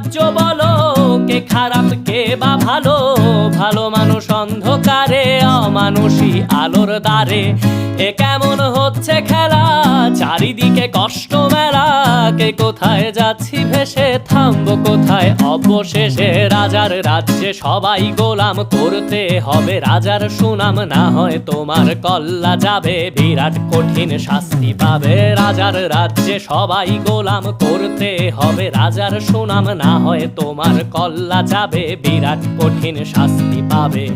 রাজ্য বলো, কে খারাপ কে বা ভালো? ভালো মানুষ অন্ধকারে, অমানুষী আলোর দ্বারে। এ কেমন হচ্ছে খেলা, চারিদিকে কষ্ট মেলা। কে কোথায় যাচ্ছি ভেসে, থামবো কোথায় অবশেষে? রাজার রাজ্যে সবাই গোলাম, করতে হবে রাজার সুনাম। না হয় তোমার কল্লা যাবে, বিরাট কঠিন শাস্তি পাবে। রাজার রাজ্যে সবাই গোলাম, করতে হবে রাজার সুনাম। না হয় তোমার কল্লা যাবে, বিরাট কঠিন শাস্তি পাবে।